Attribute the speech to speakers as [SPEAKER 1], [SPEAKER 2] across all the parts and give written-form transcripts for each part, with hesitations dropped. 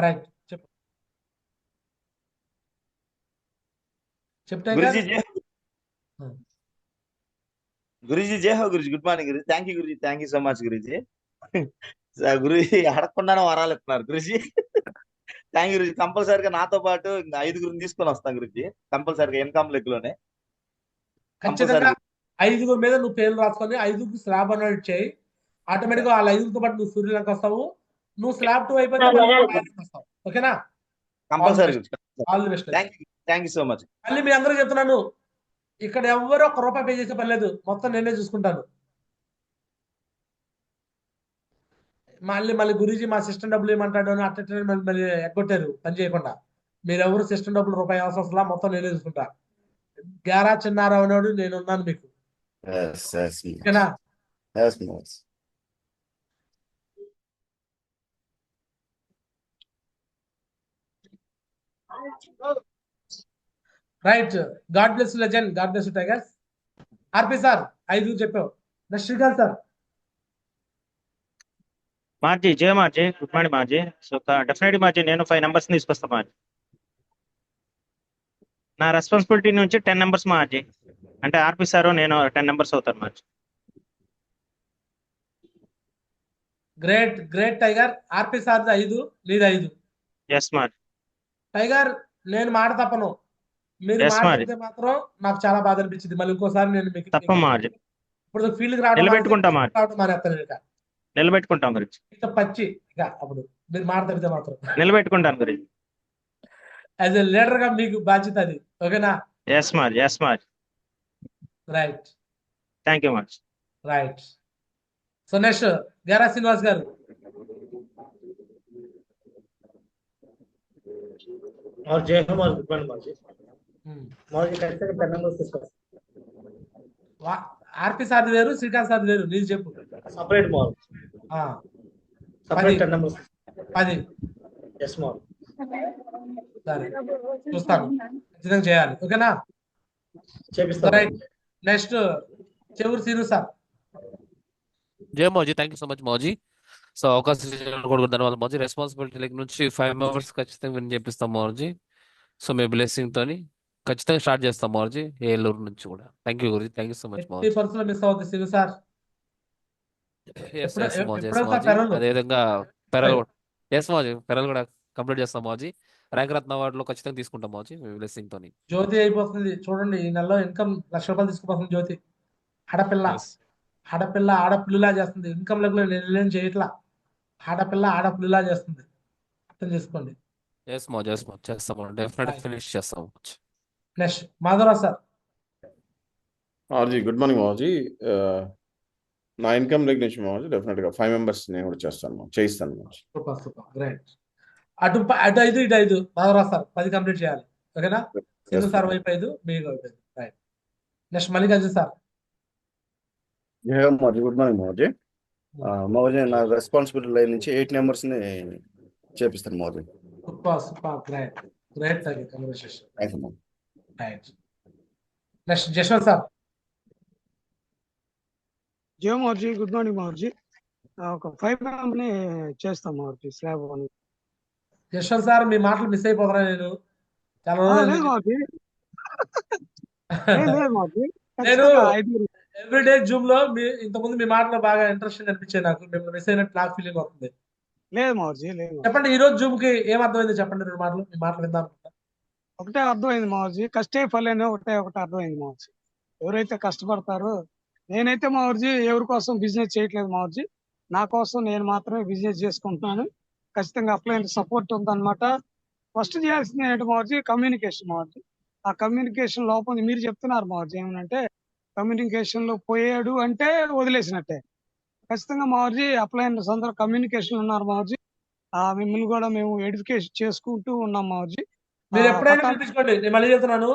[SPEAKER 1] Right చెప్పు చెప్తే
[SPEAKER 2] గురుజీ జై గురుజీ జై హో Guruji. Good morning Guruji. Thank you గురుజీ. Thank you so much Guruji. Guruji అడగకుండానే వరాలు ఇస్తున్నారు గురుజీ. Thank you Guruji. కంపల్సరిగా నాతో పాటు ఇంకా 5గురిని తీసుకొని వస్తాం గురుజీ. కంపల్సరిగా ఇన్కమ్ లెక్కలోనే
[SPEAKER 1] ఖచ్చితంగా 5గురి మీద నువ్వు పేర్లు రాసుకొని 5కి స్లాబ్ అనేది చేయి. ఆటోమేటిక్ గా వాళ్ళ 5తో పాటు నువ్వు సూర్యులంక వస్తావు. నువ్వు స్లాబ్ 2 అయిపోతే వస్తావు. ఓకేనా?
[SPEAKER 2] Compulsory
[SPEAKER 1] all the best.
[SPEAKER 2] Thank you so much.
[SPEAKER 1] మళ్ళీ మీ అందరూ చెప్తున్నాను, ఇక్కడ ఎవరు 1 రూపాయి పే చేసే పని లేదు. మొత్తం నేనే చూసుకుంటాను. మళ్ళీ గురూజీ మా సిస్టమ్ డబ్బులు ఏమంటాడు అని అట్ట మళ్ళీ ఎగ్గొట్టారు పని చేయకుండా. మీరెవరు సిస్టమ్ డబ్బులు రూపాయి అవసరం మొత్తం నేనే చూసుకుంటా. గారా చిన్నారావు అనేవాడు నేను ఉన్నాను మీకు. ఓకేనా? Right. God bless legend. God bless tigers. RP sir 5 చెప్పావు. Next Srikanth sir.
[SPEAKER 3] మార్జీ జయ మార్జీ. గుడ్ మార్నింగ్ మార్జీ. సో డెఫినెట్లీ మార్జీ నేను 5 నెంబర్స్ తీసుకొస్తాను మార్జీ. నా రెస్పాన్సిబిలిటీ నుంచి 10 నెంబర్స్ మార్జీ. అంటే ఆర్పి సార్ నేను 10 నెంబర్స్ అవుతారు మార్జీ.
[SPEAKER 1] Great great tiger. RP sir 5, నీది 5.
[SPEAKER 3] ఎస్ మార్జీ.
[SPEAKER 1] టైగర్ నేను మాట తప్పను. మీరు మాట్లాడితే మాత్రం నాకు చాలా బాధ అనిపించింది. మళ్ళీ ఇంకోసారి నేను మీకు
[SPEAKER 3] తప్ప మార్జీ.
[SPEAKER 1] ఇప్పుడు ఫీల్డ్ రావడం
[SPEAKER 3] నిలబెట్టుకుంటాం మార్జీ. నిలబెట్టుకుంటాం గురించి.
[SPEAKER 1] పచ్చి ఇక అప్పుడు మీరు మాట తప్పితే మాత్రం
[SPEAKER 3] నిలబెట్టుకుంటాను గురించి.
[SPEAKER 1] యాజ్ ఎ లీడర్ గా మీకు బాధ్యత అది. ఓకేనా?
[SPEAKER 3] ఎస్ మార్జీ. ఎస్ మార్జీ.
[SPEAKER 1] రైట్.
[SPEAKER 3] థ్యాంక్ యూ మార్జీ.
[SPEAKER 1] రైట్. సో నెక్స్ట్ గారా శ్రీనివాస్ గారు.
[SPEAKER 4] జై హో మార్జీ. గుడ్ మార్నింగ్ మార్జీ. మార్జీ ఖచ్చితంగా 10 నెంబర్స్ తీసుకోవాలి.
[SPEAKER 1] ఆర్పి సార్ వేరు, శ్రీకాంత్ సార్ వేరు. నీది చెప్పు.
[SPEAKER 4] సపరేట్ మార్జీ. Separate 10 numbers.
[SPEAKER 1] 10.
[SPEAKER 4] ఎస్ మార్జీ.
[SPEAKER 1] సరే చూస్తాను. ఖచ్చితంగా చేయాలి. ఓకేనా?
[SPEAKER 4] చేపిస్తాను.
[SPEAKER 1] రైట్. నెక్స్ట్ చెవురు సీను సార్.
[SPEAKER 5] జై మోజీ. థ్యాంక్ యూ సో మచ్ మోజీ. సో అవకాశం ధన్యవాదాలు మోజీ. రెస్పాన్సిబిలిటీ లెక్క నుంచి 5 మెంబర్స్ ఖచ్చితంగా విన్ చేపిస్తాం మోజీ. సో మీ బ్లెస్సింగ్ తోని ఖచ్చితంగా స్టార్ట్ చేస్తాం మోజీ. ఏలూరు నుంచి కూడా. థ్యాంక్ యూ గురుజీ. థ్యాంక్ యూ సో మచ్ మోజీ.
[SPEAKER 1] మిస్ అవుతుంది సీను సార్.
[SPEAKER 5] అదేవిధంగా పెరల్ కూడా కంప్లీట్ చేస్తాం మోజీ. ర్యాంక్ రత్న అవార్డులో ఖచ్చితంగా తీసుకుంటాం మోజీ మీ బ్లెస్సింగ్ తోని.
[SPEAKER 1] జ్యోతి అయిపోతుంది చూడండి. ఈ నెలలో ఇన్కమ్ 1,00,000 రూపాయలు తీసుకుపోతుంది జ్యోతి. ఆడపిల్ల ఆడపిల్లలా చేస్తుంది. ఇన్కమ్ లెక్కలో నేను చేయట్లా. ఆడపిల్ల ఆడపిల్లలా చేస్తుంది. అర్థం చేసుకోండి.
[SPEAKER 5] ఎస్ మోజీ. ఎస్ మోజీ. చేస్తాం. డెఫినెట్ ఫినిష్ చేస్తాం.
[SPEAKER 1] Next Madhavarao sir.
[SPEAKER 6] మార్జీ గుడ్ మార్నింగ్ మార్జీ. నా ఇన్కమ్ లెగ్ నుంచి మార్జీ డెఫినెట్ గా 5 మెంబర్స్ నేను కూడా చేయిస్తాను మార్జీ.
[SPEAKER 1] Super great. అటు 5 ఇటు 5 మాధవరావు సార్ 10 కంప్లీట్ చేయాలి. ఓకేనా? సింధు సార్ వైపు 5 మీకు వైపు 5. రైట్. Next Mallikarjun sir.
[SPEAKER 6] మార్జీ గుడ్ మార్నింగ్ మార్జీ. మార్జీ నా రెస్పాన్సిబిలిటీ లైన్ నుంచి 8 నెంబర్స్ ని చేపిస్తాను మార్జీ.
[SPEAKER 1] Super great great. Congratulation. Right. Next Jashwanth sir.
[SPEAKER 7] జై మార్జీ. గుడ్ మార్నింగ్ మార్జీ. ఒక 5 మెంబర్ని చేస్తాం మార్జీ. స్లాబ్ 1.
[SPEAKER 1] యశ్వంత్ సార్ మీ మాటలు మిస్ అయిపోతున్నా నేను చాలా నేను ఎవ్రీడే జూమ్ లో ఇంతకుముందు మీ మాటలు బాగా ఇంట్రెస్టింగ్ అనిపించాయి. నాకు మిమ్మల్ని మిస్ అయినట్టు నాకు ఫీలింగ్ అవుతుంది.
[SPEAKER 7] లేదు మార్జీ లేదు.
[SPEAKER 1] చెప్పండి ఈ రోజు జూమ్ కి ఏం అర్థమైంది చెప్పండి. 2 మాటలు మీ మాటలు విందాం.
[SPEAKER 7] ఒకటే అర్థమైంది మార్జీ. కష్టే ఫలేనే ఒకటే అర్థమైంది మార్జీ. ఎవరైతే కష్టపడతారో, నేనైతే మార్జీ ఎవరి కోసం బిజినెస్ చేయట్లేదు మార్జీ. నా కోసం నేను మాత్రమే బిజినెస్ చేసుకుంటున్నాను. ఖచ్చితంగా అప్లైన్ సపోర్ట్ ఉందన్నమాట. ఫస్ట్ చేయాల్సింది ఏంటి మార్జీ? కమ్యూనికేషన్ మార్జీ. ఆ కమ్యూనికేషన్ లోపం మీరు చెప్తున్నారు మార్జీ. ఏమనంటే కమ్యూనికేషన్ లో పోయాడు అంటే వదిలేసినట్టే. ఖచ్చితంగా మార్జీ అప్లైనర్స్ అందరూ కమ్యూనికేషన్ ఉన్నారు మార్జీ. మిమ్మల్ని కూడా మేము ఎడ్యుకేషన్ చేసుకుంటూ ఉన్నాం మార్జీ.
[SPEAKER 1] మీరు ఎప్పుడైనా పిలిపించుకోండి. నేను మళ్ళీ చెప్తున్నాను.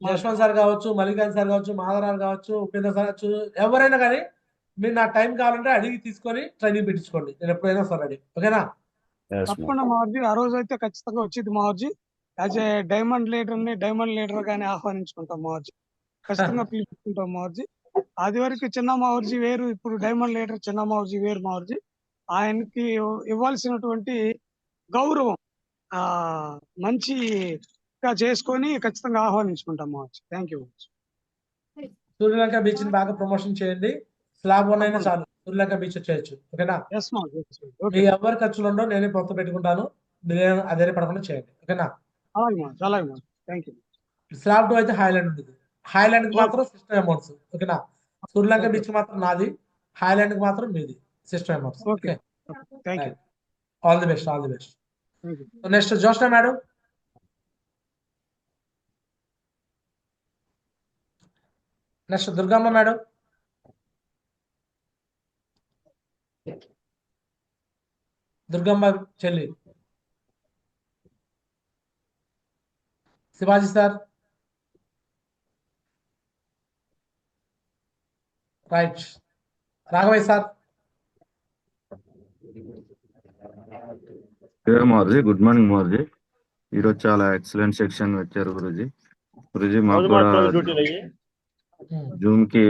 [SPEAKER 1] యశ్వంత్ సార్ కావచ్చు, మల్లికార్జున్ సార్ కావచ్చు, మాధవరావు కావచ్చు, ఉపేంద్ర సార్ కావచ్చు, ఎవరైనా కానీ మీరు నా టైం కావాలంటే అడిగి తీసుకొని ట్రైనింగ్ పెట్టించుకోండి. నేను ఎప్పుడైనా సార్ రెడీ. ఓకేనా?
[SPEAKER 7] తప్పకుండా మార్జీ. ఆ రోజు అయితే ఖచ్చితంగా వచ్చింది మార్జీ. యాజ్ ఏ డైమండ్ లీడర్ గానే ఆహ్వానించుకుంటాం మార్జీ. ఖచ్చితంగా పిలుచుకుంటాం మార్జీ. అది వరకు చిన్న మార్జీ వేరు, ఇప్పుడు డైమండ్ లీడర్ చిన్న మార్జీ వేరు మార్జీ. ఆయనకి ఇవ్వాల్సినటువంటి గౌరవం మంచిగా చేసుకొని ఖచ్చితంగా ఆహ్వానించుకుంటాం మావచ్చు. Thank you.
[SPEAKER 1] సూర్యలంక బీచ్ ని బాగా ప్రమోషన్ చేయండి. స్లాబ్ 1 అయినా
[SPEAKER 7] తప్పకుండా.
[SPEAKER 1] చాలు, సూర్యలంక బీచ్ వచ్చేయచ్చు. ఓకేనా?
[SPEAKER 7] ఎస్ మావచ్చు.
[SPEAKER 1] మీ
[SPEAKER 7] ఓకే
[SPEAKER 1] ఎవరి ఖర్చులు ఉండవు, నేనే మొత్తం పెట్టుకుంటాను. మీరే అదే పడకుండా చేయండి. ఓకేనా?
[SPEAKER 7] అలాగే మావచ్చు. అలాగే మావచ్చు. Thank you.
[SPEAKER 1] స్లాబ్ 2 అయితే హైలాండ్ ఉంటుంది. హైలాండ్ కి
[SPEAKER 7] ఓకే
[SPEAKER 1] మాత్రం సిస్టమ్ అమౌంట్స్. ఓకేనా? సూర్యలంక
[SPEAKER 7] ఓకే
[SPEAKER 1] బీచ్ కి మాత్రం నాది, హైలాండ్ కి మాత్రం మీది. System amounts.
[SPEAKER 7] Okay.
[SPEAKER 1] Okay,
[SPEAKER 7] thank you.
[SPEAKER 1] All the best, all the best.
[SPEAKER 7] Thank you.
[SPEAKER 1] Next Joshna madam. Next Durgamma madam. Durgamma చెల్లి. Shivaji sir. Right. Raghavaiah sir.
[SPEAKER 8] మారుజీ, గుడ్ మార్నింగ్ మారుజీ. ఈరోజు చాలా ఎక్సలెంట్ సెక్షన్ వచ్చారు గురుజీ. గురుజీ మాకు కూడా జూమ్ కి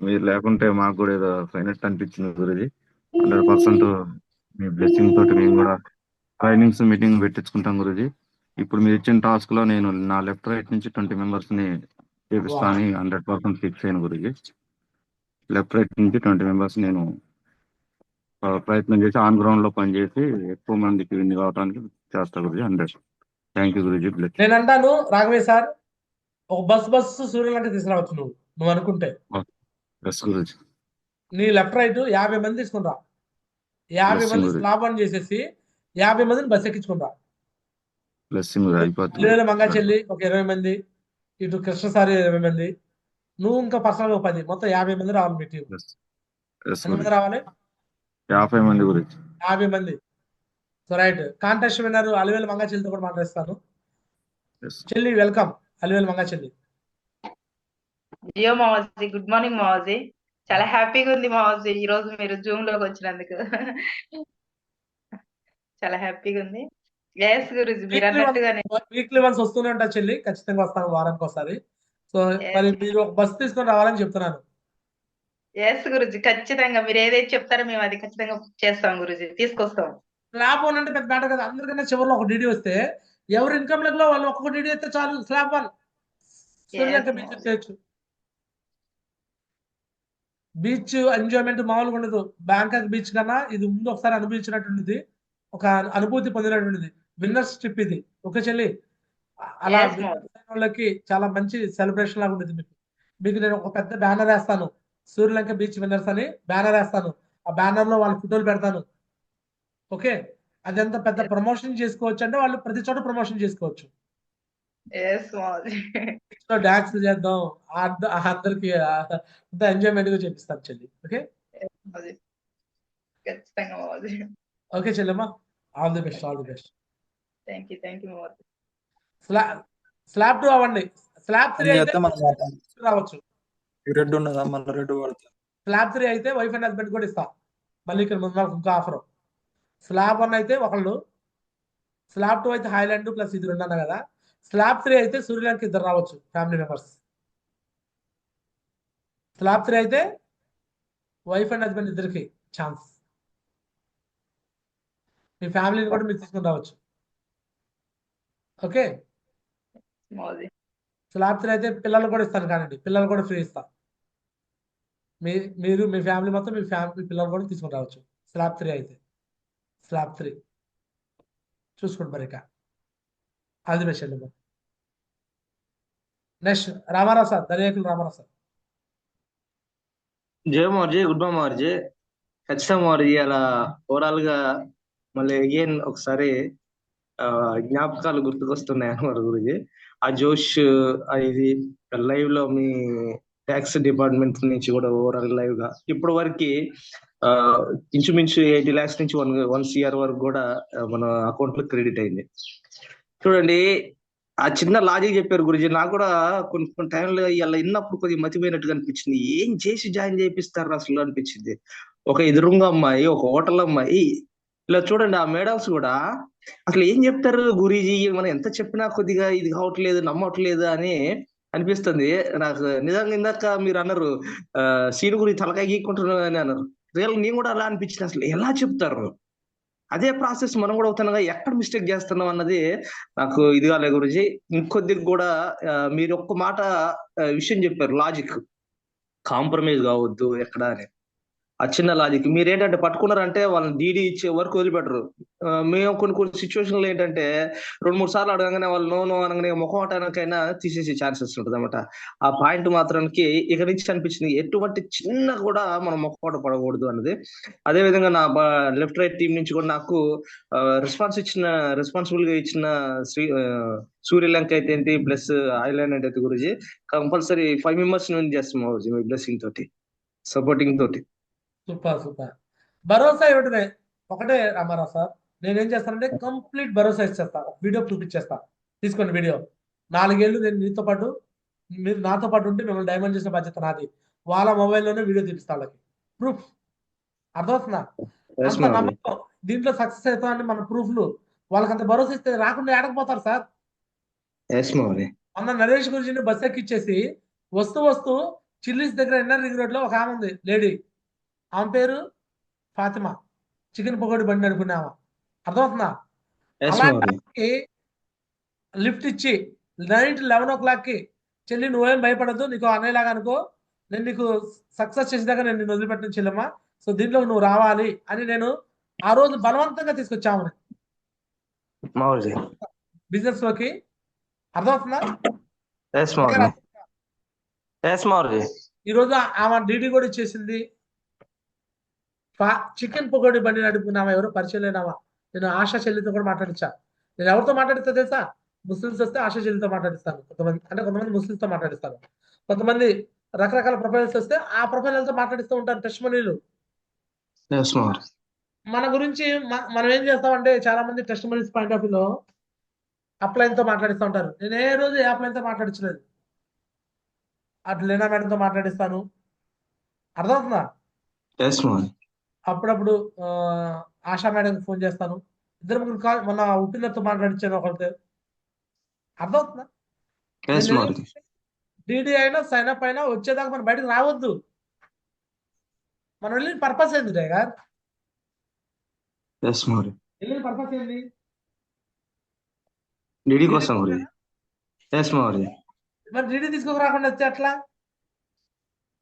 [SPEAKER 8] మీరు లేకుంటే మాకు కూడా ఏదో ఫైనట్ అనిపించింది గురుజీ. 100% మీ బ్లెస్సింగ్ తోటి మేము కూడా ట్రైనింగ్స్ మీటింగ్ పెట్టించుకుంటాం గురుజీ. ఇప్పుడు మీరు ఇచ్చిన టాస్క్ లో నేను నా లెఫ్ట్ రైట్ నుంచి 20 మెంబర్స్ ని చేపిస్తానని 100% ఫిక్స్ అయ్యాను గురుజీ. లెఫ్ట్ రైట్ నుంచి 20 మెంబర్స్ నేను ప్రయత్నం చేసి ఆన్ గ్రౌండ్ లో పనిచేసి ఎక్కువ మందికి విన్ కావడానికి చేస్తా గురుజీ. 100. Thank you Guruji.
[SPEAKER 1] నేను అంటాను రాఘవయ్య సార్, ఒక బస్సు సూర్యలంక తీసుకురావచ్చు నువ్వు అనుకుంటే.
[SPEAKER 8] గురుజీ.
[SPEAKER 1] నీ లెఫ్ట్ రైట్ 50 మంది తీసుకురా. 50 మంది స్లాబ్ ఆన్ చేసేసి 50 మందిని బస్ ఎక్కించుకురా. అలివేల మంగా చెల్లి ఒక 20 మంది, ఇటు కృష్ణసారి 20 మంది, నువ్వు ఇంకా పర్సనల్ 10, మొత్తం 50 మంది రావాలి మీ టీం. ఎంతమంది రావాలి?
[SPEAKER 8] 50 మంది గురించి.
[SPEAKER 1] 50 మంది. So right. Contest winner Alivela Manga చెల్లితో కూడా మాట్లాడిస్తాను. చెల్లి వెల్కమ్. అలివేల మంగా చెల్లి.
[SPEAKER 9] జియో మావాజీ, గుడ్ మార్నింగ్ మావాజీ. చాలా హ్యాపీగా ఉంది మావాజీ, ఈ రోజు మీరు జూమ్ లోకి వచ్చినందుకు. చాలా హ్యాపీగా ఉంది. ఎస్ గురుజీ, మీరు అన్నట్టుగానే
[SPEAKER 1] వీక్లీ వన్స్ వస్తూనే ఉంటా చెల్లి, ఖచ్చితంగా వస్తాను వారానికి ఒకసారి. సో మరి మీరు ఒక బస్ తీసుకొని రావాలని చెప్తున్నాను.
[SPEAKER 9] ఎస్ గురుజీ, ఖచ్చితంగా మీరు ఏదైతే చెప్తారో మేము అది ఖచ్చితంగా చేస్తాం గురుజీ, తీసుకొస్తాం.
[SPEAKER 1] స్లాబ్ 1 అంటే పెద్ద మ్యాటర్ కదా. అందరికన్నా చివరిలో ఒక డీడీ వస్తే ఎవరు ఇన్కమ్ లెగ్ లో వాళ్ళు ఒక్కొక్క డీడీ అయితే చాలు. స్లాబ్ 1 సూర్యలంక బీచ్ చేయొచ్చు. బీచ్ ఎంజాయ్మెంట్ మామూలుగా ఉండదు. బ్యాంకాక్ బీచ్ కన్నా ఇది ముందు ఒకసారి అనుభవించినటువంటిది, ఒక అనుభూతి పొందినటువంటిది. విన్నర్స్ ట్రిప్ ఇది. ఓకే చెల్లి? అలా వాళ్ళకి చాలా మంచి సెలబ్రేషన్ లాగా ఉండేది. మీకు నేను ఒక పెద్ద బ్యానర్ వేస్తాను, సూర్యలంక బీచ్ విన్నర్స్ అని బ్యానర్ వేస్తాను. ఆ బ్యానర్ లో వాళ్ళ ఫోటోలు పెడతాను. ఓకే? అదంతా పెద్ద ప్రమోషన్ చేసుకోవచ్చు అంటే వాళ్ళు ప్రతి చోట ప్రమోషన్ చేసుకోవచ్చు. డాన్స్ చేద్దాం, అందరికి ఎంజాయ్మెంట్ గా చేపిస్తాను చెల్లి. ఓకే? ఓకే చెల్లెమ్మా, all the best, all the best. Slab 2 అవ్వండి. స్లాబ్ 3 అయితే రావచ్చు.
[SPEAKER 10] రెడ్ ఉన్నదా? మళ్ళీ రెడ్ పడుతుంది.
[SPEAKER 1] స్లాబ్ 3 అయితే వైఫ్ అండ్ హస్బెండ్ కూడా ఇస్తా. మళ్ళీ ఇక్కడ ముందు ఇంకో ఆఫర్. స్లాబ్ 1 అయితే ఒకళ్ళు, స్లాబ్ 2 అయితే హైలాండ్ ప్లస్ ఇది 2 అన్నా కదా. స్లాబ్ 3 అయితే సూర్యలంక 2 రావచ్చు ఫ్యామిలీ మెంబర్స్. స్లాబ్ 3 అయితే వైఫ్ అండ్ హస్బెండ్ ఇద్దరికి ఛాన్స్. మీ ఫ్యామిలీని కూడా మీరు తీసుకుని రావచ్చు. ఓకే? స్లాబ్ 3 అయితే పిల్లలు కూడా ఇస్తాను కానండి, పిల్లలు కూడా ఫ్రీ ఇస్తా. మీరు మీ ఫ్యామిలీ మొత్తం మీ ఫ్యామిలీ పిల్లలు కూడా తీసుకుని రావచ్చు. స్లాబ్ 3 అయితే స్లాబ్ 3 చూసుకోండి మరి. ఇక ఆల్ ది బెస్ట్ అండి. నెక్స్ట్ రామారావు సార్, దర్యాకులు రామారావు సార్.
[SPEAKER 11] జయ మోర్జీ, గుడ్ మార్నింగ్ మోర్జీ. ఖచ్చితంగా మోర్జీ, అలా ఓవరాల్ గా మళ్ళీ అగైన్ ఒకసారి జ్ఞాపకాలు గుర్తుకొస్తున్నాయి అన్నమాట గురించి. ఆ జోష్, ఇది లైవ్ లో మీ ట్యాక్స్ డిపార్ట్మెంట్ నుంచి కూడా ఓవరాల్ లైవ్ గా ఇప్పటి వరకు ఇంచుమించు 80 lakhs నుంచి 1 CR వరకు కూడా మన అకౌంట్ లో క్రెడిట్ అయింది. చూడండి, ఆ చిన్న లాజిక్ చెప్పారు గురుజీ. నాకు కూడా కొన్ని టైంలో ఇలా విన్నప్పుడు కొద్దిగా మతిపోయినట్టుగా అనిపించింది. ఏం చేసి జాయిన్ చేపిస్తారు అసలు అనిపించింది. ఒక ఎదురుంగా అమ్మాయి, ఒక హోటల్ అమ్మాయి, ఇలా చూడండి ఆ మేడమ్స్ కూడా అసలు ఏం చెప్తారు గురూజీ, మనం ఎంత చెప్పినా కొద్దిగా ఇది కావట్లేదు, నమ్మట్లేదు అని అనిపిస్తుంది నాకు. నిజంగా ఇందాక మీరు అన్నారు సీను గురి తలకాయ గీక్కుంటున్నా అని అన్నారు. రియల్ నేను కూడా అలా అనిపించింది. అసలు ఎలా చెప్తారు అదే ప్రాసెస్ మనం కూడా అవుతున్నాగా, ఎక్కడ మిస్టేక్ చేస్తున్నాం అన్నది నాకు ఇది కాలే గురుజీ. ఇంకొద్దిగా కూడా మీరు ఒక్క మాట విషయం చెప్పారు, లాజిక్ కాంప్రమైజ్ కావద్దు ఎక్కడ అని. ఆ చిన్న లాజిక్ మీరు ఏంటంటే పట్టుకున్నారంటే వాళ్ళని డీడీ ఇచ్చే వరకు వదిలిపెట్టరు. మేము కొన్ని సిచ్యువేషన్లు ఏంటంటే 2-3 సార్లు అడగగానే వాళ్ళు నో అనగానే ముఖమాటానికైనా తీసేసే ఛాన్సెస్ ఉంటుంది అనమాట. ఆ పాయింట్ మాత్రానికి ఇక నుంచి అనిపించింది, ఎటువంటి చిన్న కూడా మనం ముఖమాట పడకూడదు అన్నది. అదే విధంగా నా లెఫ్ట్ రైట్ టీం నుంచి కూడా నాకు రెస్పాన్సిబుల్ గా ఇచ్చిన సూర్యలంక అయితే ఏంటి ప్లస్ ఐలాండ్ అయితే గురుజీ కంపల్సరీ 5 మెంబర్స్ విన్ చేస్తాం గురుజీ మీ బ్లెస్సింగ్ తోటి, సపోర్టింగ్ తోటి.
[SPEAKER 1] సూపర్. భరోసా ఇవ్వడమే ఒకటే రామారావు సార్. నేనేం చేస్తానంటే కంప్లీట్ భరోసా ఇచ్చేస్తా, వీడియో ప్రూఫ్ ఇచ్చేస్తా. తీసుకోండి వీడియో. 4 ఏళ్ళు నేను మీతో పాటు, మీరు నాతో పాటు ఉంటే మిమ్మల్ని డైమండ్ చేసిన బాధ్యత నాది. వాళ్ళ మొబైల్లోనే వీడియో తీపిస్తా వాళ్ళకి ప్రూఫ్. అర్థమవుతుందా? అంత నమ్మకం దీంట్లో సక్సెస్ అవుతామని మన ప్రూఫ్లు వాళ్ళకి అంత భరోసా ఇస్తే రాకుండా ఏడకపోతారు సార్. మొన్న నరేష్ గురించి బస్ ఎక్కిచ్చేసి వస్తూ చిల్లీస్ దగ్గర ఇన్నర్ రింగ్ రోడ్ లో ఒక ఆమె ఉంది లేడీ, ఆమె పేరు ఫాతిమా, చికెన్ పకోడీ బండి నడుపుకునే ఆమె. అర్థమవుతుందా? అలాంటి లిఫ్ట్ ఇచ్చి నైట్ 11 o'clock చెల్లి నువ్వేం భయపడద్దు, నీకు అనేలాగా అనుకో, నేను నీకు సక్సెస్ చేసేదాకా నేను నిన్ను వదిలిపెట్టిన చెల్లెమ్మా, సో దీంట్లో నువ్వు రావాలి అని నేను ఆ రోజు బలవంతంగా తీసుకొచ్చామని బిజినెస్ లోకి. అర్థమవుతుందా? ఈ రోజు ఆమె డీడీ కూడా ఇచ్చేసింది. చికెన్ పకోడీ బండి నడుపుకున్నామా, ఎవరో పరిచయం లేనామా. నేను ఆశా చెల్లితో కూడా మాట్లాడించా. నేను ఎవరితో మాట్లాడిస్తా తెలుసా? ముస్లిమ్స్ వస్తే ఆశా చెల్లితో మాట్లాడిస్తాను, కొంతమంది ముస్లిమ్స్ తో మాట్లాడిస్తాను, కొంతమంది రకరకాల ప్రొఫైల్స్ వస్తే ఆ ప్రొఫైల్తో మాట్లాడిస్తూ ఉంటాను. టెస్టిమనీలు మన గురించి మనం ఏం చేస్తామంటే చాలా మంది టెస్టిమనీస్ పాయింట్ ఆఫ్ వ్యూలో అప్లైన్ తో మాట్లాడిస్తూ ఉంటారు. నేను ఏ రోజు ఏ అప్లైన్ తో మాట్లాడించలేదు. అటు లీనా మేడంతో మాట్లాడిస్తాను. అర్థమవుతుందా? అప్పుడప్పుడు ఆశా మేడంకి ఫోన్ చేస్తాను. 2-3 కాల్ మొన్న ఉప్పినతో మాట్లాడించాను ఒకరితో. అర్థమవుతుందా? డీడీ అయినా సైన్ అప్ అయినా వచ్చేదాకా మనం బయటకు రావద్దు. మనం వెళ్ళిన పర్పస్ ఏంది టైగర్? వెళ్ళిన పర్పస్ ఏంది?
[SPEAKER 11] డీడీ కోసం.
[SPEAKER 1] మరి డీడీ తీసుకుని రాకుండా వస్తే ఎట్లా?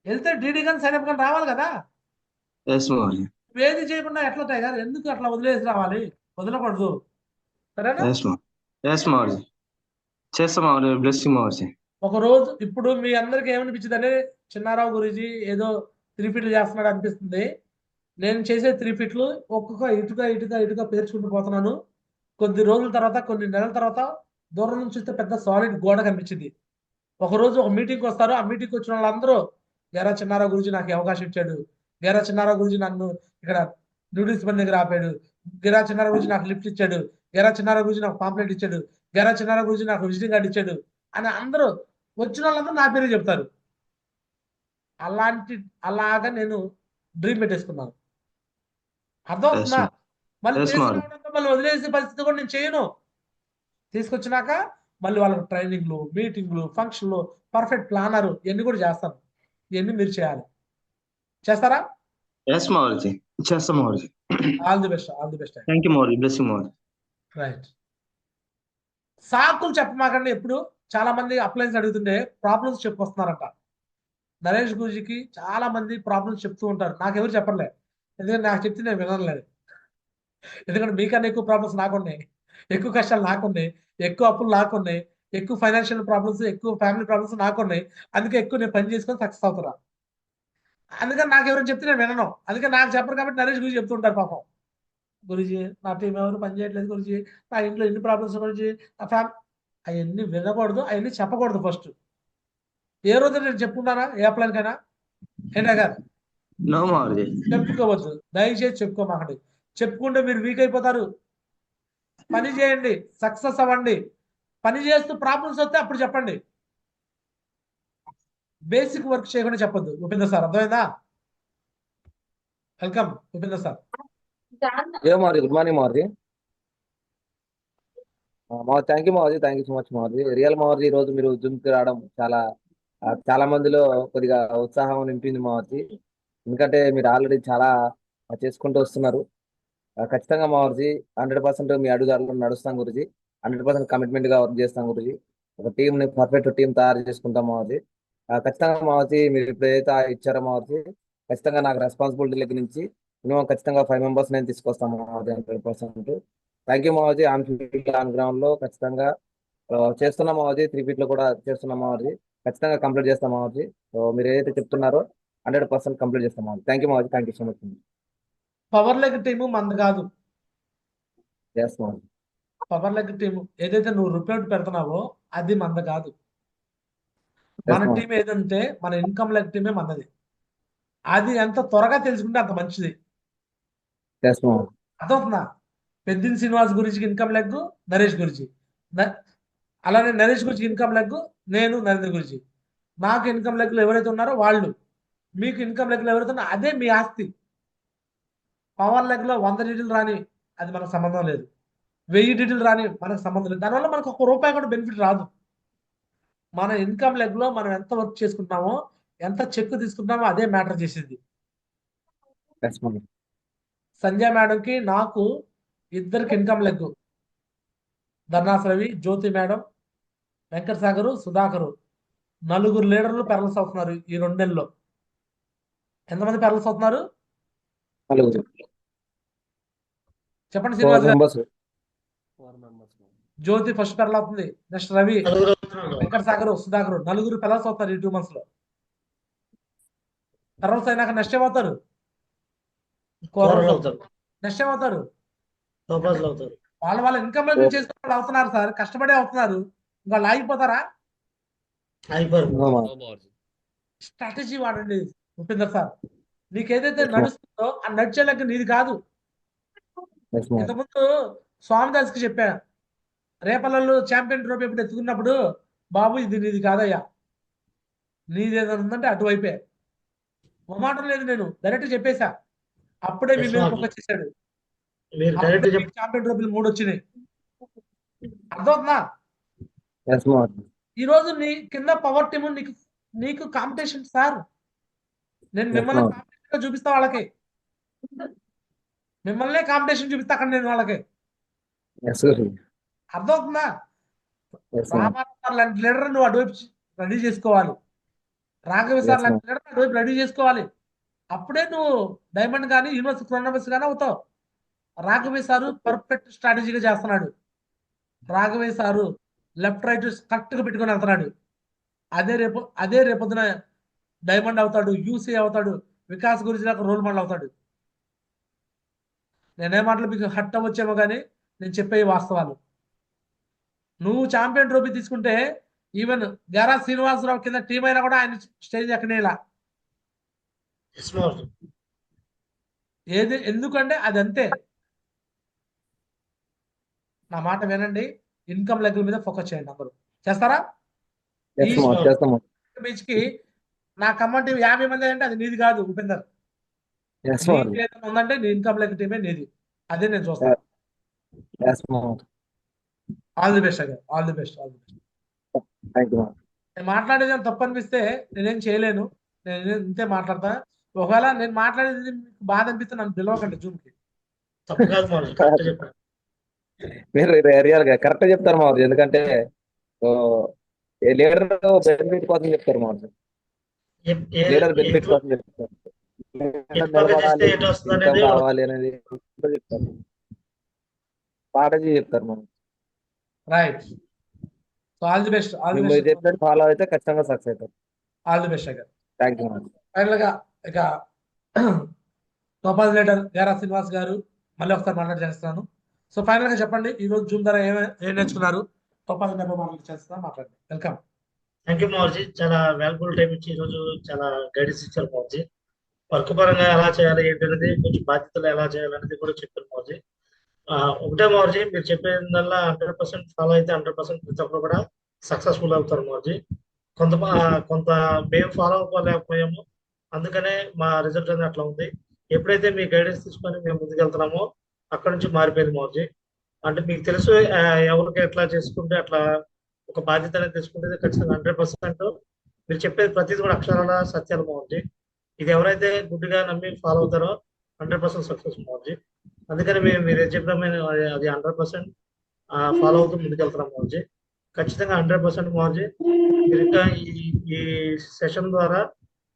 [SPEAKER 1] వెళ్తే డీడీ కానీ సైన్ అప్ కానీ రావాలి కదా. ఏది చేయకుండా ఎట్లా టైగర్? ఎందుకు అట్లా వదిలేసి రావాలి? వదలకూడదు. సరేనా? ఒక రోజు ఇప్పుడు మీ అందరికి ఏమనిపించింది అంటే చిన్నారావు గురించి ఏదో 3 ఫీట్లు చేస్తున్నాడు అనిపిస్తుంది. నేను చేసే 3 ఫీట్లు ఒక్కొక్క ఇటుక పేర్చుకుంటూ పోతున్నాను. కొద్ది రోజుల తర్వాత, కొన్ని నెలల తర్వాత దూరం నుంచి చూస్తే పెద్ద సాలిడ్ గోడ కనిపించింది. ఒక రోజు ఒక మీటింగ్కి వస్తారు. ఆ మీటింగ్కి వచ్చిన వాళ్ళందరూ గేరా చిన్నారావు గురించి నాకు అవకాశం ఇచ్చాడు, గేరా చిన్నారావు గురించి నన్ను ఇక్కడ నూడిల్స్ బండి దగ్గర ఆపాడు, గేరా చిన్నారావు గురించి నాకు లిఫ్ట్ ఇచ్చాడు, గేరా చిన్నారావు గురించి నాకు పాంప్లెట్ ఇచ్చాడు, గేరా చిన్నారావు గురించి నాకు విజిటింగ్ కార్డు ఇచ్చాడు అని అందరూ వచ్చిన వాళ్ళందరూ నా పేరు చెప్తారు. అలాగా నేను డ్రీమ్ పెట్టేసుకున్నాను. అర్థమవుతుందా? మళ్ళీ వదిలేసే పరిస్థితి కూడా నేను చేయను. తీసుకొచ్చినాక మళ్ళీ వాళ్ళకి ట్రైనింగ్లు, మీటింగ్లు, ఫంక్షన్లు, పర్ఫెక్ట్ ప్లానర్ ఇవన్నీ కూడా చేస్తాను. ఇవన్నీ మీరు చేయాలి. చేస్తారా? All the best. రైట్. సాకులు చెప్పమాకండి. ఎప్పుడు చాలా మంది అప్లైన్స్ అడుగుతుంటే ప్రాబ్లమ్స్ చెప్పొస్తున్నారంట. నరేష్ గురుజీకి చాలా మంది ప్రాబ్లమ్స్ చెప్తూ ఉంటారు. నాకెవరు చెప్పలే, ఎందుకంటే నాకు చెప్తే నేను వినలేదు. ఎందుకంటే మీకన్నా ఎక్కువ ప్రాబ్లమ్స్ నాకున్నాయి, ఎక్కువ కష్టాలు నాకున్నాయి, ఎక్కువ అప్పులు నాకున్నాయి, ఎక్కువ ఫైనాన్షియల్ ప్రాబ్లమ్స్, ఎక్కువ ఫ్యామిలీ ప్రాబ్లమ్స్ నాకున్నాయి. అందుకే ఎక్కువ నేను పని చేసుకొని సక్సెస్ అవుతున్నా. అందుకని నాకు ఎవరైనా చెప్తే నేను వినను. అందుకే నాకు చెప్పరు కాబట్టి నరేష్ గురించి చెప్తుంటారు. పాపం గురుజీ నా టీం ఎవరు పని చేయట్లేదు, గురుజీ నా ఇంట్లో ఎన్ని ప్రాబ్లమ్స్, గురుజీ నా ఫ్యామిలీ, అవన్నీ వినకూడదు, అవన్నీ చెప్పకూడదు. ఫస్ట్ ఏ రోజు నేను చెప్పుకుంటానా ఏ అప్లైన్కైనా? ఏంటా గారు చెప్పుకోవద్దు, దయచేసి చెప్పుకోమాకండి. చెప్పుకుంటే మీరు వీక్ అయిపోతారు. పని చేయండి, సక్సెస్ అవ్వండి. పని చేస్తూ ప్రాబ్లమ్స్ వస్తే అప్పుడు చెప్పండి. బేసిక్ వర్క్ చేయకుండా చెప్పొద్దు. ఉపేందర్ సార్ అర్థమైందా? Welcome Upender sir.
[SPEAKER 12] Good morning Maruti. Thank you Maruti, thank you so much Maruti. Real Maruti ఈ రోజు మీరు జూమ్కి రావడం చాలా మందిలో కొద్దిగా ఉత్సాహం నింపింది మారుతి. ఎందుకంటే మీరు ఆల్రెడీ చాలా చేసుకుంటూ వస్తున్నారు. ఖచ్చితంగా మావర్జీ 100% మీ అడుగుదారులు నడుస్తాం గురుజీ. 100% కమిట్మెంట్ గా వర్క్ చేస్తాం గురుజీ. ఒక టీం ని పర్ఫెక్ట్ టీం తయారు చేసుకుంటాం మావర్జీ. ఖచ్చితంగా మావర్జీ మీరు ఇప్పుడైతే ఇచ్చారో మావర్జీ ఖచ్చితంగా నాకు రెస్పాన్సిబిలిటీ దగ్గర నుంచి మినిమం ఖచ్చితంగా 5 మెంబర్స్ నేను తీసుకొస్తాను మావర్జీ 100%. థ్యాంక్ యూ మావర్జీ. ఆన్ ఫీల్డ్ ఆన్ గ్రౌండ్ లో ఖచ్చితంగా చేస్తున్నాం మావర్జీ. 3 ఫీట్ లో కూడా చేస్తున్నాం మావర్జీ. ఖచ్చితంగా కంప్లీట్ చేస్తాం మావర్జీ. సో మీరు ఏదైతే చెప్తున్నారో 100% కంప్లీట్ చేస్తాం మావర్జీ. థ్యాంక్ యూ మావర్జీ. Thank you so much.
[SPEAKER 1] Power leg team మంది కాదు.
[SPEAKER 12] ఎస్ మావర్జీ.
[SPEAKER 1] పవర్ లెగ్ టీము ఏదైతే నువ్వు రిపోర్ట్ పెడుతున్నావో అది మంద కాదు. మన
[SPEAKER 12] ఎస్
[SPEAKER 1] టీం ఏదంటే మన ఇన్కమ్ లెగ్ టీమే మనది. అది ఎంత త్వరగా తెలుసుకుంటే అంత మంచిది.
[SPEAKER 12] ఎస్ మావర్జీ.
[SPEAKER 1] అర్థవుతుందా? పెద్దిన శ్రీనివాస్ గురించి ఇన్కమ్ లెగ్ నరేష్ గురించి, అలానే నరేష్ గురించి ఇన్కమ్ లెగ్ నేను నరేంద్ర గురించి. నాకు ఇన్కమ్ లెగ్లు ఎవరైతే ఉన్నారో వాళ్ళు, మీకు ఇన్కమ్ లెగ్లు ఎవరైతే ఉన్నారో అదే మీ ఆస్తి. పవర్ లెగ్ లో 100 డీటెయిల్ రాని అది మనకు సంబంధం లేదు. 1000 డీటెయిల్ రాని మనకు సంబంధం లేదు. దానివల్ల మనకు ₹1 కూడా బెనిఫిట్ రాదు. మన ఇన్కమ్ లెగ్ లో మనం ఎంత వర్క్ చేసుకుంటున్నామో, ఎంత చెక్ తీసుకుంటున్నామో అదే మ్యాటర్ చేసేది.
[SPEAKER 12] ఎస్ మావర్జీ.
[SPEAKER 1] సంజయ్ మేడంకి నాకు ఇద్దరికి ఇన్కమ్ లెగ్. ధర్నాస్ రవి, జ్యోతి మేడం, వెంకట సాగరు, సుధాకరు 4 లీడర్లు పెరల్స్ అవుతున్నారు ఈ 2 నెలల్లో. ఎంతమంది పెరల్స్ అవుతున్నారు చెప్పండి శ్రీనివాస్ గారు. జ్యోతి ఫస్ట్ పెరల్ అవుతుంది. నెక్స్ట్ రవి, వెంకట సాగరు, సుధాకరు 4 పెరల్స్ అవుతారు ఈ 2 months లో. పెరల్స్ అయినాక నెక్స్ట్ ఏమవుతారు? నెక్స్ట్ ఏమవుతారు? వాళ్ళ ఇన్కమ్ లో చేసుకున్న వాళ్ళు అవుతున్నారు సార్, కష్టపడే అవుతున్నారు. వాళ్ళు ఆగిపోతారా? స్ట్రాటజీ వాడండి ఉపేందర్ సార్. నీకు ఏదైతే నడుస్తుందో ఆ నడిచే లెక్క నీది కాదు. ఇంతకుముందు స్వామిదాస్ కి చెప్పా, రేపల్లలు ఛాంపియన్ ట్రోఫీ ఎప్పుడు ఎత్తుకున్నప్పుడు, బాబు ఇది నీది కాదయ్యా, నీది ఏదైనా ఉందంటే అటువైపే. మాట లేదు, నేను డైరెక్ట్ చెప్పేశా. అప్పుడే మీ మీద ఫోకస్ చేశాడు. ఛాంపియన్ ట్రోఫీలు 3 వచ్చినాయి. అర్థమవుతుందా? ఈ రోజు నీ కింద పవర్ టీమ్ నీకు కాంపిటీషన్ సార్. నేను మిమ్మల్ని కాంపిటీషన్ చూపిస్తా వాళ్ళకి, మిమ్మల్నే కాంపిటీషన్ చూపిస్తా అక్కడ నేను వాళ్ళకి. అర్థమవుతుందా? రామారావు సార్ లాంటి లీడర్ నువ్వు అటువైపు రెడీ చేసుకోవాలి. రాఘవ సార్ లాంటి లీడర్ అటువైపు రెడీ చేసుకోవాలి. అప్పుడే నువ్వు డైమండ్ కానీ యూనివర్సిటీ టోర్నమెంట్స్ కానీ అవుతావు. రాఘవే సారు పర్ఫెక్ట్ స్ట్రాటజీగా చేస్తున్నాడు. రాఘవే సారు లెఫ్ట్ రైట్ కరెక్ట్ గా పెట్టుకొని వెళ్తున్నాడు. అదే రేపొద్దున డైమండ్ అవుతాడు, యూసీ అవుతాడు, వికాస్ గురించి నాకు రోల్ మోడల్ అవుతాడు. నేనే మాటలు మీకు హట్ అవ్వచ్చేమో కానీ నేను చెప్పే వాస్తవాలు. నువ్వు ఛాంపియన్ ట్రోఫీ తీసుకుంటే ఈవెన్ గారా శ్రీనివాసరావు కింద టీం అయినా కూడా ఆయన స్టేజ్ ఎక్కనేలా. ఎందుకంటే అది అంతే. నా మాట వినండి, ఇన్కమ్ లెగ్ మీద ఫోకస్ చేయండి. అందరూ చేస్తారా? బీచ్ కి నా ఖమ్మం టీం 50 మంది అంటే అది నీది కాదు ఉపేందర్. ఉందంటే నీ ఇన్కమ్ లెగ్ టీమే నీది. అదే నేను చూస్తాను. All the best again. All the best. నేను మాట్లాడేది తప్పు అనిపిస్తే నేనేం చేయలేను. నేను ఇంతే మాట్లాడతా. ఒకవేళ నేను మాట్లాడేది మీకు బాధ అనిపిస్తే నన్ను పిలవకండి జూమ్ కి.
[SPEAKER 12] మీరు రియల్ గా కరెక్ట్ చెప్తారు మావర్జీ. ఎందుకంటే లీడర్ బెనిఫిట్ కోసం చెప్తారు మావర్జీ. లీడర్ బెనిఫిట్ కోసం చెప్తారు. కావాలి అనేది చెప్తారు, స్ట్రాటజీ చెప్తారు మనం.
[SPEAKER 1] Right. So all the best.
[SPEAKER 12] Follow అయితే ఖచ్చితంగా సక్సెస్ అవుతారు.
[SPEAKER 1] All the best again.
[SPEAKER 12] Thank you.
[SPEAKER 1] Final గా ఇక టోపాజ్ లీడర్ గారా శ్రీనివాస్ గారు మళ్ళీ ఒకసారి మాట్లాడి చేస్తాను. సో ఫైనల్ గా చెప్పండి, ఈ రోజు జూమ్ ద్వారా ఏం నేర్చుకున్నారు? టోపాజ్ నెంబర్ చేస్తున్నా, మాట్లాడండి. వెల్కమ్.
[SPEAKER 4] థ్యాంక్ యూ మావర్జీ. చాలా వాల్యుబుల్ టైం ఇచ్చి ఈరోజు చాలా గైడెన్స్ ఇచ్చారు మావర్జీ. వర్క్ పరంగా ఎలా చేయాలి ఏంటనేది, కొంచెం బాధ్యతలు ఎలా చేయాలనేది కూడా చెప్పారు మావర్జీ. ఒకటే మావర్జీ, మీరు చెప్పేదల్లా 100% ఫాలో అయితే 100% ప్రతి ఒక్కరు కూడా సక్సెస్ఫుల్ అవుతారు మావర్జీ. కొంత మేము ఫాలో అవ్వలేకపోయాము, అందుకనే మా రిజల్ట్ అనేది అట్లా ఉంది. ఎప్పుడైతే మీ గైడెన్స్ తీసుకొని మేము ముందుకెళ్తున్నామో అక్కడ నుంచి మారిపోయింది మావర్జీ. అంటే మీకు తెలుసు, ఎవరికి ఎట్లా చేసుకుంటే అట్లా ఒక బాధ్యత అనేది తీసుకుంటే ఖచ్చితంగా 100% మీరు చెప్పేది ప్రతిదీ కూడా అక్షరాల సత్యాలు మావర్జీ. ఇది ఎవరైతే గుడ్డిగా నమ్మి ఫాలో అవుతారో 100% సక్సెస్ మావర్జీ. అందుకని మీరు చెప్పిన అది 100% ఫాలో అవుతూ ముందుకెళ్తున్నాం మోర్జీ. ఖచ్చితంగా 100% మోర్జీ. మీరు ఇంకా ఈ సెషన్ ద్వారా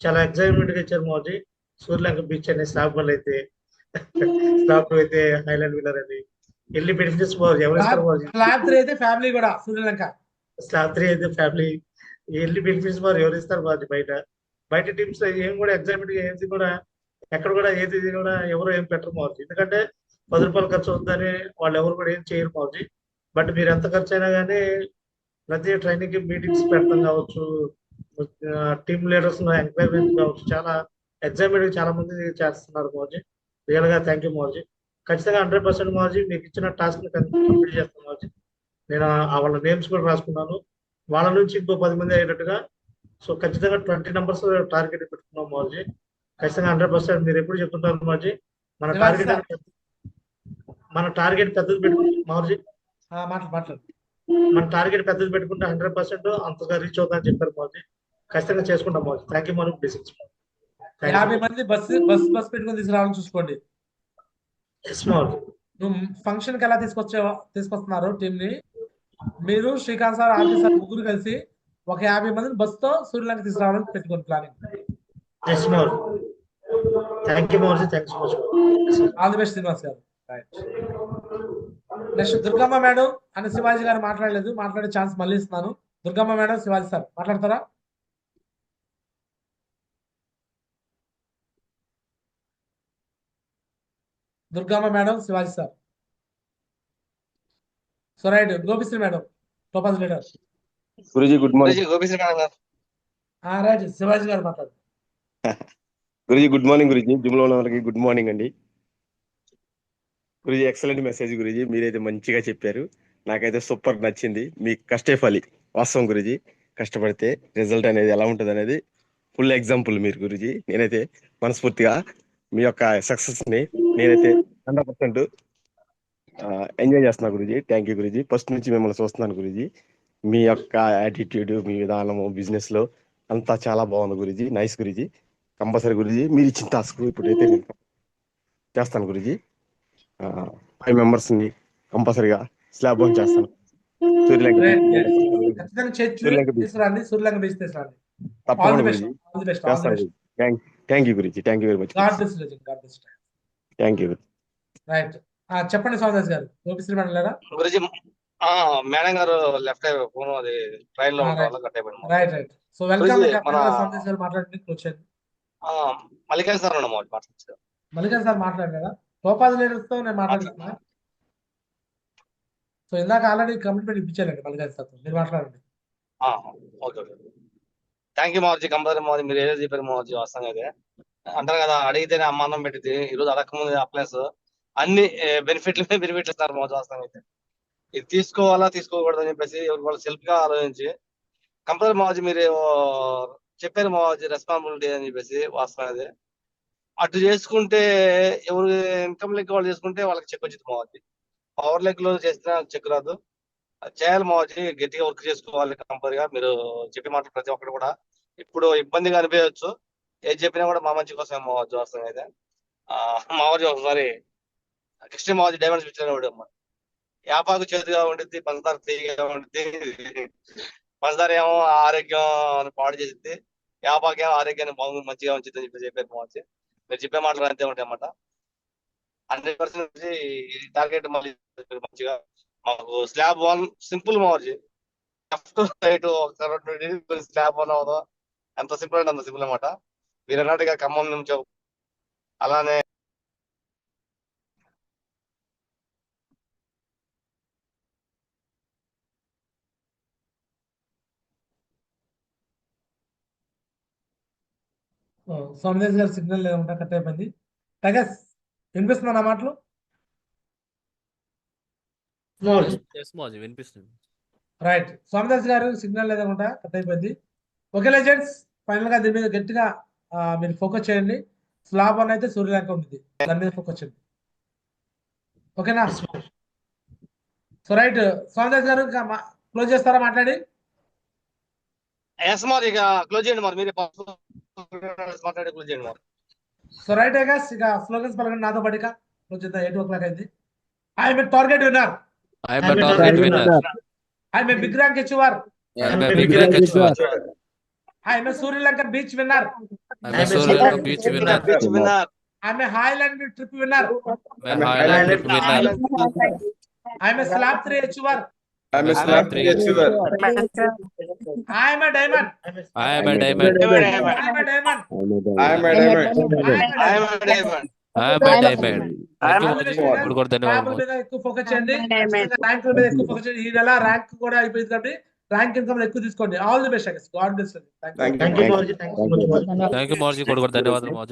[SPEAKER 4] చాలా ఎక్సైట్మెంట్ గా ఇచ్చారు మోర్జీ. సూర్యలంక బీచ్ అని స్లాబ్ అయితే స్లాబ్ అయితే హైలాండ్ విల్లర్ అని వెళ్ళి బెనిఫిట్స్ మోర్జీ ఎవరు ఇస్తారు మోర్జీ?
[SPEAKER 1] స్లాబ్ 3 అయితే ఫ్యామిలీ కూడా సూర్యలంక.
[SPEAKER 4] స్లాబ్ 3 అయితే ఫ్యామిలీ వెళ్ళి బెనిఫిట్స్ మరి ఎవరు ఇస్తారు మోర్జీ? బయట టీమ్స్ ఏం కూడా ఎగ్జామ్మెంట్ ఏది కూడా ఎక్కడ కూడా ఏది కూడా ఎవరు ఏం పెట్టరు మోర్జీ. ఎందుకంటే 10 రూపాయలు ఖర్చు అవుతుందని వాళ్ళు ఎవరు కూడా ఏం చేయరు మోర్జీ. బట్ మీరు ఎంత ఖర్చు అయినా కానీ ప్రతి ట్రైనింగ్ మీటింగ్స్ పెడతాం కావచ్చు, టీమ్ లీడర్స్ ఎంకరేజ్మెంట్ కావచ్చు, చాలా ఎగ్జామ్మెంట్ చాలా మంది చేస్తున్నారు మోర్జీ. రియల్ గా థ్యాంక్ యూ మోర్జీ. ఖచ్చితంగా 100% మోర్జీ మీకు ఇచ్చిన టాస్క్ కంప్లీట్ చేస్తాను మోర్జీ. నేను వాళ్ళ నేమ్స్ కూడా రాసుకున్నాను. వాళ్ళ నుంచి ఇంకో 10 మంది అయ్యేటట్టుగా. సో ఖచ్చితంగా 20 numbers టార్గెట్ పెట్టుకున్నాం మోర్జీ. ఖచ్చితంగా 100% మీరు ఎప్పుడు చెప్తుంటారు మోర్జీ. మన టార్గెట్ పెద్దది పెట్టుకుంటాం మోర్జీ.
[SPEAKER 1] మాట్లాడు.
[SPEAKER 4] మన టార్గెట్ పెద్దది పెట్టుకుంటే 100% అంతగా రీచ్ అవుతుందని చెప్పారు మోర్జీ. ఖచ్చితంగా చేసుకుంటాం మోర్జీ. థ్యాంక్ యూ మోర్జీ. బ్లెస్సింగ్స్.
[SPEAKER 1] 50 మంది బస్ పెట్టుకుని తీసుకురావాలని చూసుకోండి. నువ్వు ఫంక్షన్ కి ఎలా తీసుకొస్తున్నారు టీం ని? మీరు శ్రీకాంత్ సార్, ఆర్పి సార్ ముగ్గురు కలిసి ఒక 50 మందిని బస్సుతో సూర్యలంక తీసుకురావాలని పెట్టుకోండి planning. All the best Srinivas గారు. నెక్స్ట్ దుర్గమ్మ మేడం అని శివాజీ గారు మాట్లాడలేదు, మాట్లాడే ఛాన్స్ మళ్ళీ ఇస్తున్నాను. దుర్గమ్మ మేడం, శివాజీ సార్ మాట్లాడతారా? Durgamma madam, Shivaji sir. So right, Gopisri madam, topaz leader.
[SPEAKER 13] గురుజీ గుడ్ మార్నింగ్.
[SPEAKER 11] గోపిశ్రీ మేడం గారు.
[SPEAKER 1] రైట్, శివాజీ గారు మాట్లాడు.
[SPEAKER 13] గురుజీ గుడ్ మార్నింగ్. గురుజీ జిమ్ లో ఉన్న వాళ్ళకి గుడ్ మార్నింగ్ అండి. గురుజీ ఎక్సలెంట్ మెసేజ్ గురుజీ. మీరైతే మంచిగా చెప్పారు, నాకైతే సూపర్ నచ్చింది. మీ కష్టే ఫలి వాస్తవం గురుజీ. కష్టపడితే రిజల్ట్ అనేది ఎలా ఉంటుంది అనేది ఫుల్ ఎగ్జాంపుల్ మీరు గురుజీ. నేనైతే మనస్ఫూర్తిగా మీ యొక్క సక్సెస్ ని నేనైతే 100% ఎంజాయ్ చేస్తున్నా Guruji. Thank you Guruji. First నుంచి మిమ్మల్ని చూస్తున్నాను గురుజీ. మీ యొక్క యాటిట్యూడ్, మీ విధానము, బిజినెస్ లో అంతా చాలా బాగుంది గురుజీ. నైస్ గురుజీ. కంపల్సరీ గురుజీ మీరు ఇచ్చిన టాస్క్ ఇప్పుడైతే నేను చేస్తాను గురుజీ. 5 members ని కంపల్సరీగా స్లాబ్ ఆన్ చేస్తాను. సూర్యలంక తప్పకుండా గురుజీ చేస్తాను. థ్యాంక్ యూ గురుజీ. Thank you very much. Thank you.
[SPEAKER 1] Right, చెప్పండి సోమదాస్ గారు. గోపిశ్రీ మేడం లేరా?
[SPEAKER 11] గురుజీ మేడం గారు లెఫ్ట్ ఫోన్ అది ట్రైన్ లో కట్ అయిపోయింది.
[SPEAKER 1] Right. So welcome Somadas garu, మాట్లాడండి.
[SPEAKER 11] మల్లికార్జున సార్ మాట్లాడచ్చు.
[SPEAKER 1] మల్లికార్జున సార్ మాట్లాడలేదా? టోపాజ్ లీడర్స్ తో నేను మాట్లాడుతున్నా. సో ఇందాక ఆల్రెడీ కమిట్మెంట్ ఇప్పించాలండి మల్లికార్జున సార్, మీరు మాట్లాడండి.
[SPEAKER 11] ఓకే. థ్యాంక్ యూ మోర్జీ. కంపల్సరీ మోర్జీ మీరు ఏదో చెప్పారు మోర్జీ. వాస్తవంగా అయితే అంటారు కదా, అడిగితేనే అమ్మానం పెట్టింది. ఈరోజు అడగకముందు అప్లైస్ అన్ని బెనిఫిట్లు ఇస్తారు మోర్జీ. వాస్తవంగా అయితే ఇది తీసుకోవాలా తీసుకోకూడదు అని చెప్పేసి ఎవరికి వాళ్ళు సెల్ఫ్ గా ఆలోచించి కంపల్సరీ మోర్జీ మీరు చెప్పారు మోర్జీ రెస్పాన్సిబిలిటీ అని చెప్పేసి. వాస్తవం అదే అటు చేసుకుంటే ఎవరు ఇన్కమ్ లెక్క వాళ్ళు చేసుకుంటే వాళ్ళకి చెక్ వచ్చింది మోర్జీ. పవర్ లెగ్ లో చేసినా చెక్ రాదు. చేయాలి మోర్జీ, గట్టిగా వర్క్ చేసుకోవాలి కంపల్సరీగా. మీరు చెప్పే మాటలు ప్రతి ఒక్కటి కూడా ఇప్పుడు ఇబ్బందిగా అనిపించవచ్చు, ఏది చెప్పినా కూడా మా మంచి కోసం మోర్జీ. వాస్తవం అయితే మోర్జీ ఒకసారి కృష్ణ మోర్జీ డైమండ్స్ ఇచ్చాడు. యాపాకు చేతిగా ఉండిద్ది, పంచదార తీయగా ఉండిద్ది. పంచదార ఏమో ఆరోగ్యం పాడు చేసిద్ది, యాపాకు ఏమో ఆరోగ్యాన్ని బాగుంది మంచిగా ఉంచిద్ది అని చెప్పి చెప్పారు మోర్జీ. మీరు చెప్పే మాటలు అంతే ఉంటాయి అన్నమాట. 100% టార్గెట్ మళ్ళీ మంచిగా మాకు స్లాబ్ 1 సింపుల్ మోర్జీ. లెఫ్ట్ రైట్ ఒక 2 స్లాబ్ 1 అవుదా, ఎంత సింపుల్ అంటే అంత సింపుల్ అనమాట. మీరు అన్నట్టుగా ఖమ్మం నుంచి అలానే
[SPEAKER 1] సోమదేశ్ గారు సిగ్నల్ లేకుండా కట్ అయిపోయింది. టగస్ వినిపిస్తున్నా నా మాటలు?
[SPEAKER 5] వినిపిస్తుంది.
[SPEAKER 1] రైట్, సోమదాస్ గారు సిగ్నల్ లేదనుకుంటా, కట్ అయిపోయింది. ఓకే లెజెండ్స్, ఫైనల్ గా దీని మీద గట్టిగా మీరు ఫోకస్ చేయండి. స్లాబ్ 1 అయితే సూర్యలంక ఉంటుంది, దాని మీద ఫోకస్ చేయండి. ఓకేనా? సో రైట్, సోమదాస్ గారు క్లోజ్ చేస్తారా మాట్లాడి?
[SPEAKER 11] ఇక క్లోజ్ చేయండి మరి, మీరే మాట్లాడి క్లోజ్ చేయండి మరి.
[SPEAKER 1] సో రైట్ గైస్, ఇక స్లోగన్స్ పలకండి నాతో పాటు. కొంచెం 8 o'clock అయింది. I'm a target winner.
[SPEAKER 5] I am a target winner.
[SPEAKER 1] I'm a big rank achiever.
[SPEAKER 5] I am a big rank achiever.
[SPEAKER 1] I'm a Suryalanka beach winner.
[SPEAKER 5] I am a Sri Lanka beach winner.
[SPEAKER 1] I'm a Highland trip winner.
[SPEAKER 5] I am a Highland trip winner.
[SPEAKER 1] I'm a slab 3 achiever.
[SPEAKER 6] I'm a slab 3 achiever.
[SPEAKER 1] I'm A diamond.
[SPEAKER 5] I am a diamond.
[SPEAKER 1] I'm a diamond.
[SPEAKER 6] I'm a diamond.
[SPEAKER 5] I am a diamond. Thank you మోజీ. ఇప్పుడు కూడా ధన్యవాదాలు
[SPEAKER 1] ర్యాంకుల
[SPEAKER 5] మోజీ.
[SPEAKER 1] మీద ఎక్కువ focus చేయండి. ర్యాంకుల మీద ఎక్కువ focus చేయండి. ఈ నెల ర్యాంక్ కూడా అయిపోయింది కాబట్టి ర్యాంక్ ఇన్కమ్ ఎక్కువ తీసుకోండి. All the best. God bless.
[SPEAKER 6] Thank you.
[SPEAKER 4] Thank you మోర్జీ. థ్యాంక్ యూ సో మచ్ మోర్జీ.
[SPEAKER 5] థ్యాంక్ యూ మోజీ. కూడా ధన్యవాదాలు మోజీ.